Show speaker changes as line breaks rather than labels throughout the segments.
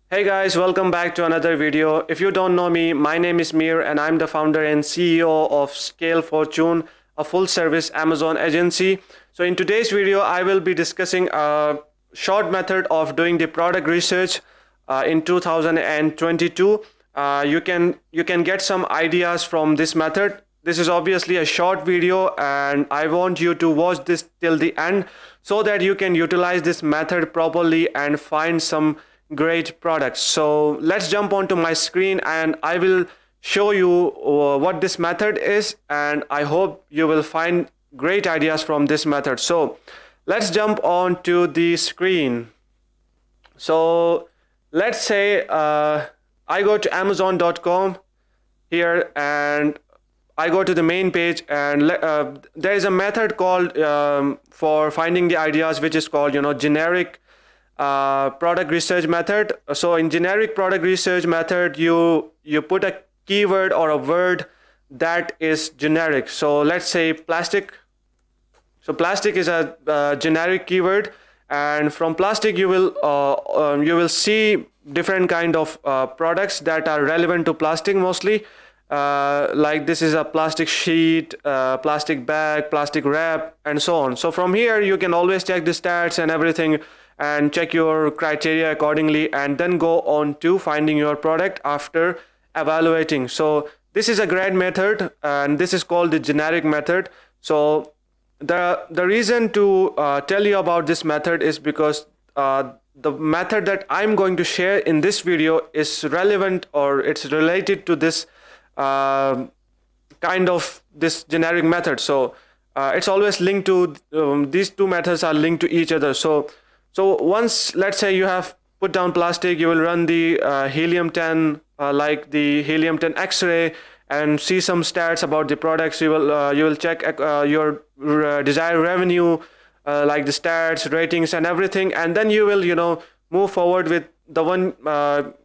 Hey guys, welcome back to another video. If you don't know me, my name is Mir and I'm the founder and CEO of Scale Fortune, a full service Amazon agency. So in today's video, I will be discussing a short method of doing the product research in 2022. You can get some ideas from this method. This is obviously a short video and I want you to watch this till the end so that you can utilize this method properly and find some great products. So let's jump onto my screen and I will show you what this method is, and I hope you will find great ideas from this method. So let's jump onto the screen. So let's say I go to amazon.com here and I go to the main page, and there is a method called for finding the ideas, which is called generic product research method. So in generic product research method, you put a keyword or a word that is generic. So let's say plastic. So plastic is a generic keyword, and from plastic you will see different kind of products that are relevant to plastic mostly. Like this is a plastic sheet, plastic bag, plastic wrap, and so on. So from here you can always check the stats and everything and check your criteria accordingly, and then go on to finding your product after evaluating. So this is a great method and this is called the generic method. So the reason to tell you about this method is because the method that I'm going to share in this video is relevant, or it's related to this kind of this generic method. So it's always linked to these two methods are linked to each other. So once, let's say you have put down plastic, you will run the helium-10 like the helium-10 X-ray and see some stats about the products. You will check your desired revenue, like the stats, ratings, and everything, and then you will move forward with the one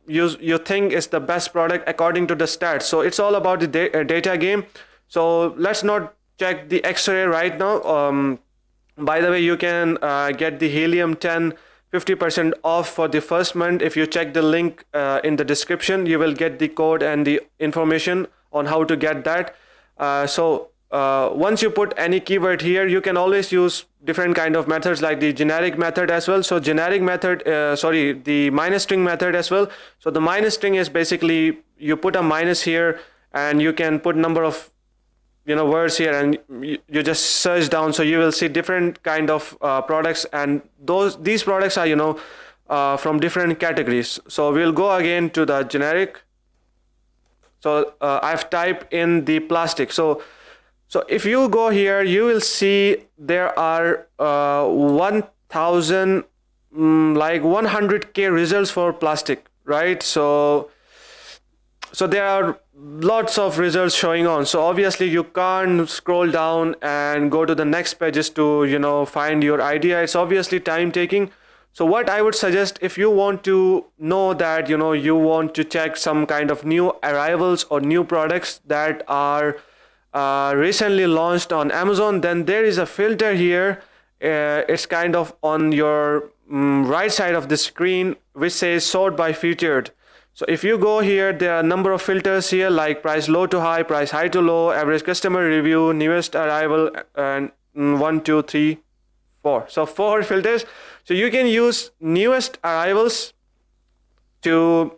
you think is the best product according to the stats. So it's all about the data game. So let's not check the X-ray right now. By the way, you can get the helium-10 50% off for the first month. If you check the link in the description, you will get the code and the information on how to get that. Once you put any keyword here, you can always use different kind of methods like the generic method as well. So generic method, the minus string method as well. So the minus string is basically you put a minus here and you can put number of words here, and you just search down, so you will see different kind of products, and these products are from different categories. So we'll go again to the generic. So I've typed in the plastic. So if you go here, you will see there are 1000 like 100k results for plastic, right? So there are lots of results showing on. So obviously you can't scroll down and go to the next pages to find your idea. It's obviously time taking. So what I would suggest, if you want to know that you want to check some kind of new arrivals or new products that are recently launched on Amazon, then there is a filter here. It's kind of on your right side of the screen, which says sort by featured. So if you go here, there are a number of filters here, like price low to high, price high to low, average customer review, newest arrival, and 1, 2, 3, 4. So 4 filters. So you can use newest arrivals to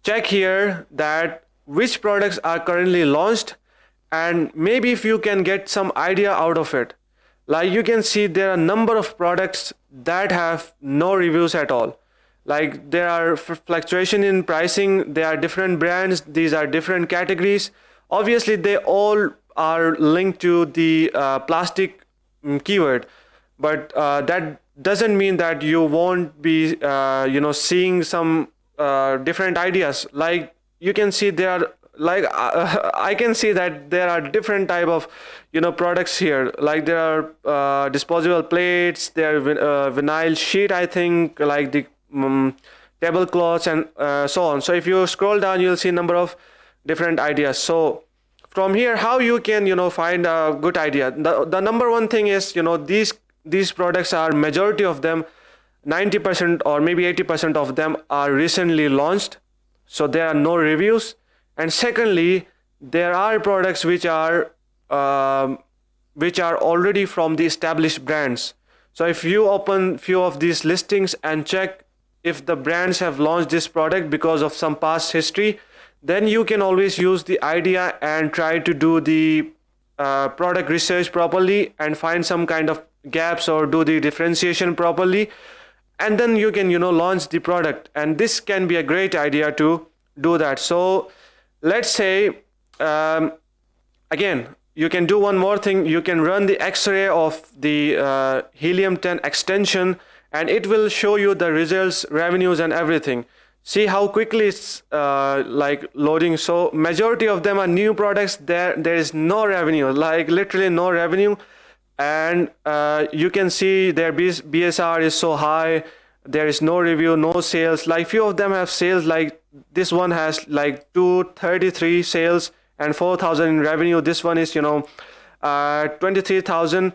check here that which products are currently launched, and maybe if you can get some idea out of it. Like you can see there are a number of products that have no reviews at all. Like there are fluctuation in pricing, there are different brands, these are different categories. Obviously they all are linked to the plastic keyword, but that doesn't mean that you won't be seeing some different ideas. Like you can see there are I can see that there are different type of products here. Like there are disposable plates, there are vinyl sheet, I think, like the tablecloths, and so on. So if you scroll down, you'll see a number of different ideas. So from here, how you can find a good idea. The number one thing is these products are, majority of them, 90% or maybe 80% of them are recently launched, so there are no reviews. And secondly, there are products which are already from the established brands. So if you open few of these listings and check if the brands have launched this product because of some past history, then you can always use the idea and try to do the product research properly and find some kind of gaps or do the differentiation properly, and then you can launch the product. And this can be a great idea to do that. So let's say again, you can do one more thing. You can run the X-ray of the Helium 10 extension, and it will show you the results, revenues, and everything. See how quickly it's like loading. So majority of them are new products. There is no revenue, like literally no revenue. And you can see their BSR is so high. There is no review, no sales. Like few of them have sales, like this one has like 233 sales and 4,000 in revenue. This one is 23,000,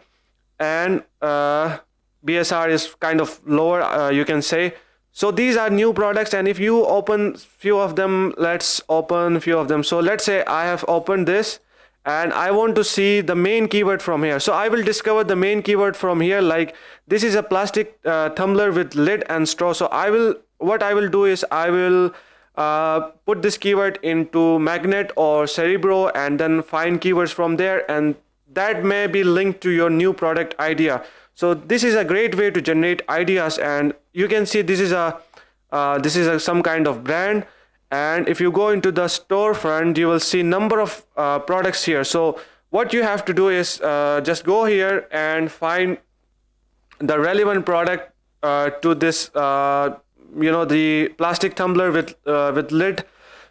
and BSR is kind of lower, you can say. So these are new products, and if you open few of them, let's open few of them. So let's say I have opened this and I want to see the main keyword from here. So I will discover the main keyword from here. Like this is a plastic tumbler with lid and straw. So what I will do is I will put this keyword into Magnet or Cerebro and then find keywords from there, and that may be linked to your new product idea. So this is a great way to generate ideas. And you can see this is some kind of brand, and if you go into the storefront, you will see number of products here. So what you have to do is just go here and find the relevant product to this the plastic tumbler with lid,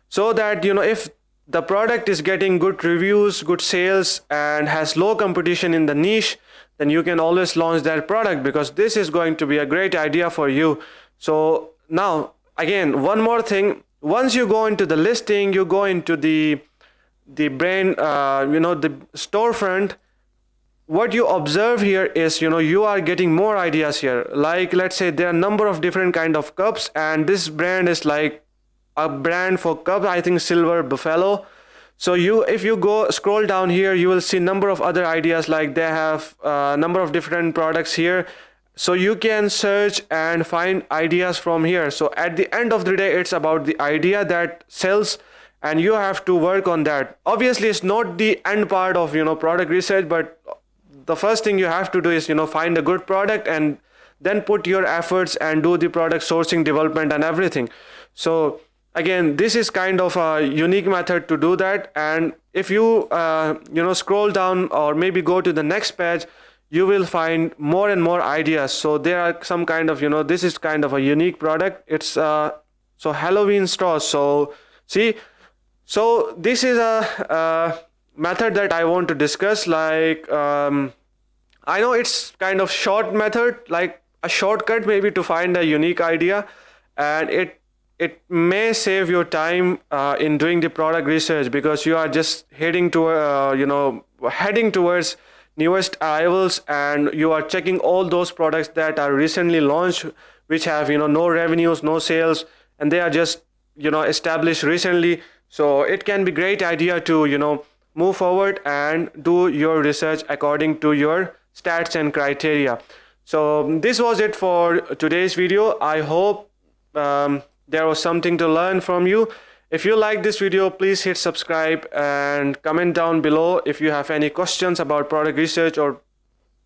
so that if the product is getting good reviews, good sales, and has low competition in the niche, then you can always launch that product, because this is going to be a great idea for you. So now again, one more thing. Once you go into the listing, you go into the brand, the storefront, what you observe here is you are getting more ideas here. Like let's say there are a number of different kind of cups, and this brand is like a brand for cups, I think Silver Buffalo. So if you go scroll down here, you will see number of other ideas, like they have a number of different products here. So you can search and find ideas from here. So at the end of the day, it's about the idea that sells, and you have to work on that. Obviously it's not the end part of product research, but the first thing you have to do is find a good product, and then put your efforts and do the product sourcing, development, and everything. So again, this is kind of a unique method to do that. And if you scroll down or maybe go to the next page, you will find more and more ideas. So there are some kind of this is kind of a unique product. It's so Halloween straws. So see, so this is a method that I want to discuss. Like I know it's kind of short method, like a shortcut maybe to find a unique idea, and it may save your time in doing the product research, because you are just heading towards newest arrivals, and you are checking all those products that are recently launched, which have no revenues, no sales, and they are just established recently. So it can be great idea to move forward and do your research according to your stats and criteria. So this was it for today's video. I hope there was something to learn from you. If you like this video, please hit subscribe and comment down below if you have any questions about product research or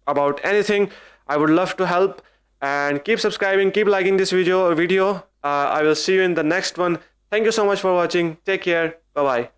about anything. I would love to help. And keep subscribing, keep liking this video. I will see you in the next one. Thank you so much for watching. Take care. Bye bye.